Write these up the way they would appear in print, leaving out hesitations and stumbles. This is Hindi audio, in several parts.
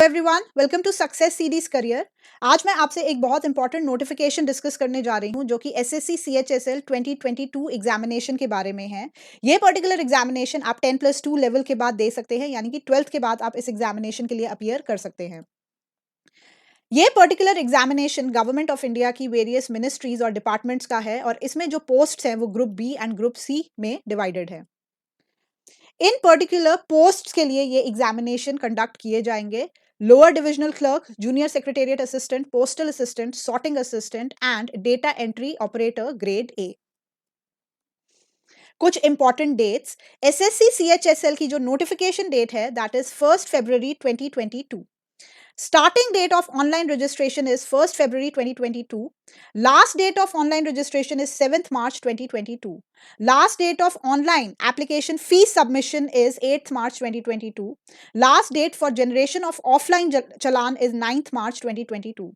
Everyone, welcome to success series career. आज मैं आपसे एक बहुत इंपॉर्टेंट नोटिफिकेशन डिस्कस करने जा रही हूं जो कि एसएससी सीएचएसएल 2022 एग्जामिनेशन के बारे में है। ये पर्टिकुलर एग्जामिनेशन आप 10+2 लेवल के बाद दे सकते हैं, यानी कि 12th के बाद आप इस एग्जामिनेशन के लिए अपीयर कर सकते हैं। ये particular examination government of India की वेरियस मिनिस्ट्रीज और डिपार्टमेंट्स का है और इसमें जो पोस्ट्स हैं वो group B and group C में डिवाइडेड है। इन पर्टिकुलर पोस्ट्स के लिए ये एग्जामिनेशन कंडक्ट किए जाएंगे। Lower divisional clerk, junior secretariat assistant, postal assistant, sorting assistant and data entry operator grade ए। कुछ इंपॉर्टेंट डेट्स। एसएससी सीएचएसएल की जो नोटिफिकेशन डेट है that is 1 February 2022। Starting date of online registration is 1st February 2022. Last date of online registration is 7th March 2022. Last date of online application fee submission is 8th March 2022. Last date for generation of offline challan is 9th March 2022.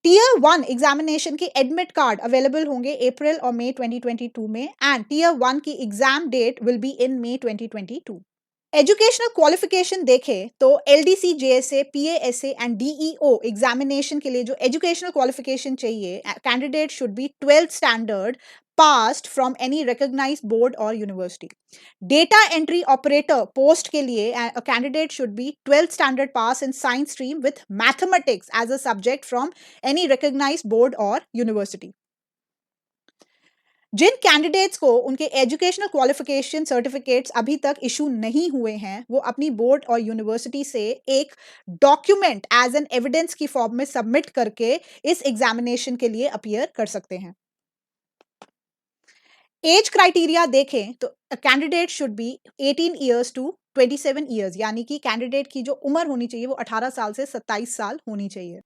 Tier 1 examination के एडमिट कार्ड अवेलेबल होंगे अप्रैल और मई 2022 में एंड टीयर 1 की exam date will be in May 2022। Educational qualification देखें तो LDC, JSA, PASA and DEO examination के लिए जो एजुकेशनल क्वालिफिकेशन चाहिए, candidate should be 12th standard passed from any recognised board और university. Data entry operator post के लिए candidate should be 12th standard pass in science stream with mathematics as a subject from any recognised board और यूनिवर्सिटी। जिन कैंडिडेट्स को उनके एजुकेशनल क्वालिफिकेशन सर्टिफिकेट्स अभी तक इशू नहीं हुए हैं वो अपनी बोर्ड और यूनिवर्सिटी से एक डॉक्यूमेंट एज एन एविडेंस की फॉर्म में सबमिट करके इस एग्जामिनेशन के लिए अपीयर कर सकते हैं। एज क्राइटेरिया देखें तो candidate should be 18 years to 27 years, यानी कि कैंडिडेट की जो उम्र होनी चाहिए वो 18 साल से 27 साल होनी चाहिए।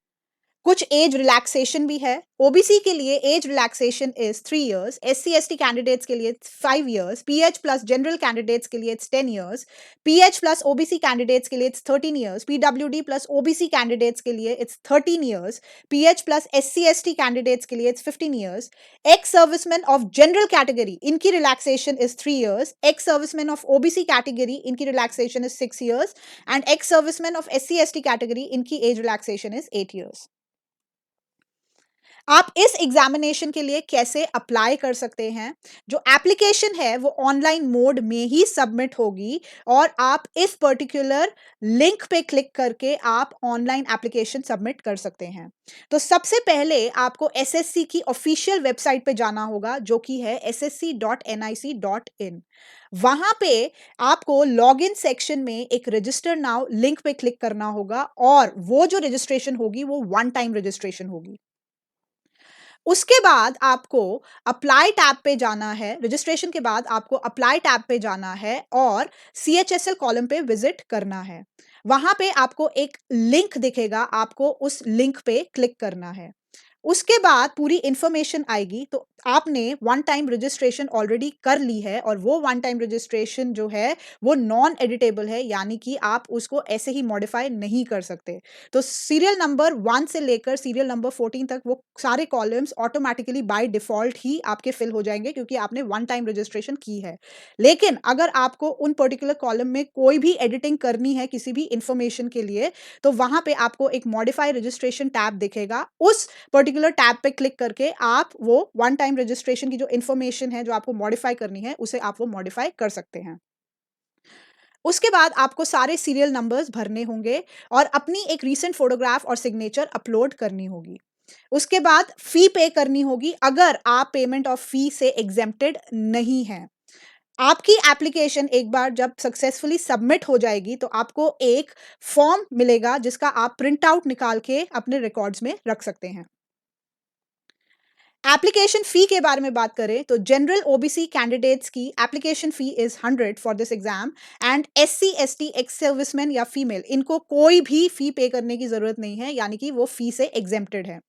कुछ एज रिलैक्सेशन भी है। ओबीसी के लिए age relaxation is 3 years, SC ST candidates के लिए 5 years, PH plus general candidates के लिए 10 years, PH plus OBC candidates के लिए 13 years, PWD plus OBC candidates के लिए 13 years, PH plus SC ST candidates के लिए 15 years. Ex serviceman of general category इनकी relaxation is 3 years, ex serviceman of OBC category इनकी relaxation is 6 years and x serviceman of SC ST category इनकी एज रिलैक्सेशन इज 8 इयर्स। आप इस एग्जामिनेशन के लिए कैसे अप्लाई कर सकते हैं? जो एप्लीकेशन है वो ऑनलाइन मोड में ही सबमिट होगी और आप इस पर्टिकुलर लिंक पे क्लिक करके आप ऑनलाइन एप्लीकेशन सबमिट कर सकते हैं। तो सबसे पहले आपको एसएससी की ऑफिशियल वेबसाइट पे जाना होगा जो कि है ssc.nic.in। वहां पे आपको लॉगिन सेक्शन में एक रजिस्टर नाउ लिंक पे क्लिक करना होगा और वो जो रजिस्ट्रेशन होगी वो वन टाइम रजिस्ट्रेशन होगी। उसके बाद आपको अप्लाई टैब पे जाना है। रजिस्ट्रेशन के बाद आपको अप्लाई टैब पे जाना है और सीएचएसएल कॉलम पे विजिट करना है। वहां पे आपको एक लिंक दिखेगा, आपको उस लिंक पे क्लिक करना है। उसके बाद पूरी इंफॉर्मेशन आएगी। तो आपने वन टाइम रजिस्ट्रेशन ऑलरेडी कर ली है और वो वन टाइम रजिस्ट्रेशन जो है वो नॉन एडिटेबल है, यानी कि आप उसको ऐसे ही मॉडिफाई नहीं कर सकते। तो सीरियल नंबर 1 से लेकर सीरियल नंबर 14 तक वो सारे कॉलम्स ऑटोमेटिकली बाय डिफॉल्ट ही आपके फिल हो जाएंगे क्योंकि आपने वन टाइम रजिस्ट्रेशन की है। लेकिन अगर आपको उन पर्टिकुलर कॉलम में कोई भी एडिटिंग करनी है किसी भी इंफॉर्मेशन के लिए तो वहां पे आपको एक मॉडिफाई रजिस्ट्रेशन टैब दिखेगा। उस पर्टिकुलर टैब पे क्लिक करके आप वो वन टाइम रजिस्ट्रेशन की जो इंफॉर्मेशन है जो आपको मॉडिफाई करनी है उसे आप वो मॉडिफाई कर सकते हैं। उसके बाद आपको सारे सीरियल नंबर्स भरने होंगे और अपनी एक रीसेंट फोटोग्राफ और सिग्नेचर अपलोड करनी होगी। उसके बाद फी पे करनी होगी अगर आप पेमेंट ऑफ फी से एग्जेम्प्टेड नहीं है। आपकी एप्लीकेशन एक बार जब सक्सेसफुली सबमिट हो जाएगी तो आपको एक फॉर्म मिलेगा जिसका आप प्रिंट आउट निकाल के अपने रिकॉर्ड्स में रख सकते हैं। एप्लीकेशन फी के बारे में बात करें तो जनरल ओबीसी कैंडिडेट्स की application fee is 100 for this exam and SC ST ex serviceman या फीमेल इनको कोई भी फी पे करने की जरूरत नहीं है, यानी कि वो फी से एग्जेम्प्टेड है।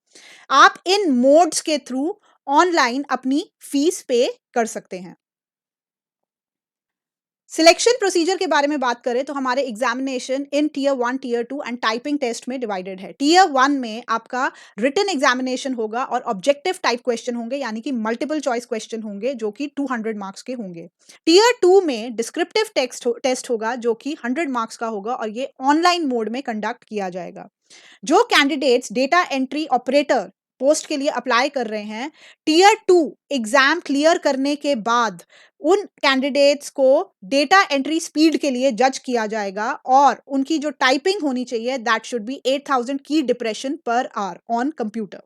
आप इन मोड्स के थ्रू ऑनलाइन अपनी फीस पे कर सकते हैं। सिलेक्शन प्रोसीजर के बारे में बात करें तो हमारे examination in tier 1, tier 2 and typing test में डिवाइडेड है। टीयर 1 में आपका रिटन एग्जामिनेशन होगा और ऑब्जेक्टिव टाइप क्वेश्चन होंगे, यानी कि मल्टीपल चॉइस क्वेश्चन होंगे जो कि 200 मार्क्स के होंगे। टीयर 2 में डिस्क्रिप्टिव टेस्ट होगा जो कि 100 मार्क्स का होगा और ये ऑनलाइन मोड में कंडक्ट किया जाएगा। जो candidates data entry operator post के लिए अप्लाई कर रहे हैं, टीयर 2 एग्जाम क्लियर करने के बाद उन कैंडिडेट्स को डेटा एंट्री स्पीड के लिए जज किया जाएगा और उनकी जो टाइपिंग होनी चाहिए that should be 8000 key depression per hour on computer.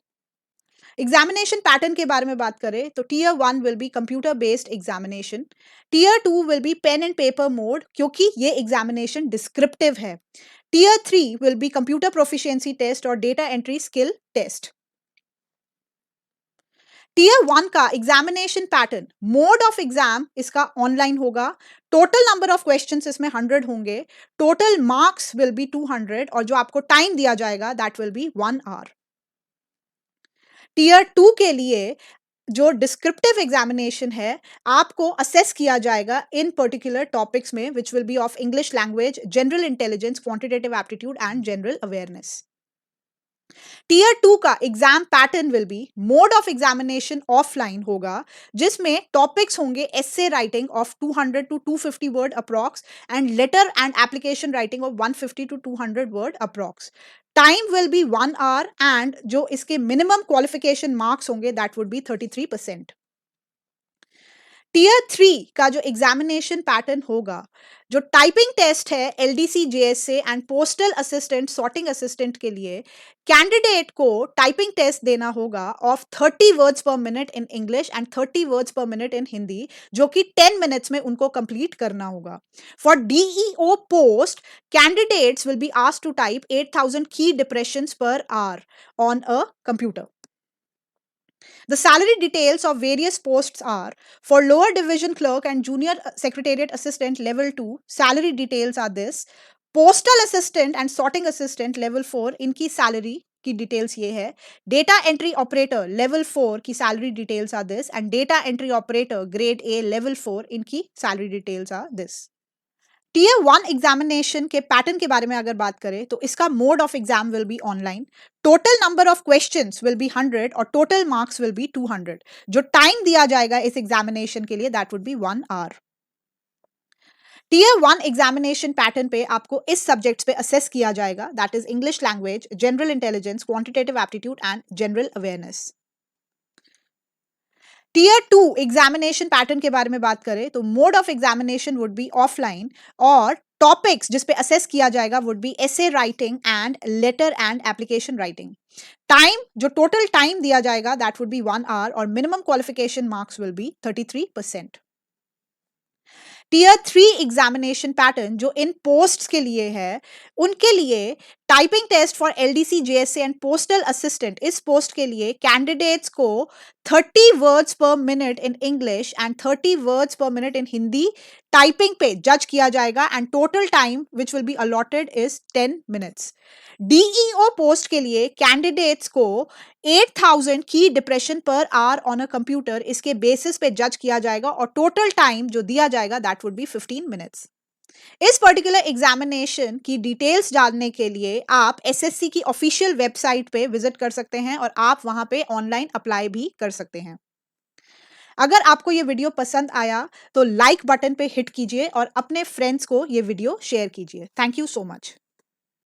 Examination pattern के बारे में बात करें तो tier 1 will be computer based examination, tier 2 will be pen and paper mode क्योंकि ये एग्जामिनेशन डिस्क्रिप्टिव है, tier 3 will be computer proficiency test और data entry skill test. Tier 1 का examination pattern, mode of exam इसका ऑनलाइन होगा, टोटल नंबर ऑफ क्वेश्चंस इसमें 100 होंगे, टोटल मार्क्स विल बी 200 और जो आपको टाइम दिया जाएगा that will be 1 hour. Tier 2 के लिए जो डिस्क्रिप्टिव एग्जामिनेशन है, आपको असेस किया जाएगा इन पर्टिकुलर टॉपिक्स में which will be of English language, general intelligence, quantitative aptitude and general awareness. Tier 2 का exam pattern will be mode of examination offline होगा, जिसमें टॉपिक्स होंगे एसे राइटिंग ऑफ 200 टू 250 word approx and letter and application writing of 150 टू 200 word approx. Time will be 1 hour and जो इसके मिनिमम क्वालिफिकेशन मार्क्स होंगे दैट वुड बी 33%। टीयर 3 का जो एग्जामिनेशन पैटर्न होगा, जो टाइपिंग टेस्ट है LDC JSA and postal assistant sorting assistant के लिए कैंडिडेट को टाइपिंग टेस्ट देना होगा of 30 words per minute in English and 30 words per minute in Hindi, जो कि 10 मिनट्स में उनको कंप्लीट करना होगा। For DEO post, candidates will be asked to type 8000 key depressions per hour on a computer. The salary details of various posts are: for lower division clerk and junior secretariat assistant level 2, salary details are this. Postal assistant and sorting assistant level 4, इनकी salary की डिटेल्स ये है। डेटा एंट्री ऑपरेटर लेवल 4 की salary details are this and data entry operator grade A level 4, इनकी salary details are this. Tier 1 examination के पैटर्न के बारे में अगर बात करें तो इसका mode of exam will be online, total number of questions will be 100 और टोटल मार्क्स विल बी 200। जो टाइम दिया जाएगा इस एग्जामिनेशन के लिए that would be 1 hour. Tier 1 examination pattern पे आपको इस सब्जेक्ट्स पे असेस किया जाएगा, that is English language, general intelligence, quantitative aptitude and general awareness. Tier 2 examination pattern के बारे में बात करें तो mode of examination would be offline और टॉपिक्स जिस पे असेस किया जाएगा would be essay writing and letter and application writing. Time, जो टोटल टाइम दिया जाएगा दैट वुड बी 1 आवर और minimum qualification marks will be 33%। Tier 3 examination pattern जो इन पोस्ट्स के लिए है, उनके लिए typing test for LDC JSA and postal assistant, इस पोस्ट के लिए कैंडिडेट्स को 30 words per minute in English and 30 words per minute in Hindi typing पे जज किया जाएगा and total time which will be allotted is 10 minutes. DEO post के लिए कैंडिडेट्स को 8000 key depression per hour on a computer, इसके बेसिस पे जज किया जाएगा और टोटल टाइम जो दिया जाएगा दैट वुड बी 15 मिनट्स। इस पर्टिकुलर एग्जामिनेशन की डिटेल्स जानने के लिए आप एसएससी की ऑफिशियल वेबसाइट पे विजिट कर सकते हैं और आप वहां पे ऑनलाइन अप्लाई भी कर सकते हैं। अगर आपको ये वीडियो पसंद आया तो लाइक बटन पे हिट कीजिए और अपने फ्रेंड्स को ये वीडियो शेयर कीजिए। Thank you so much.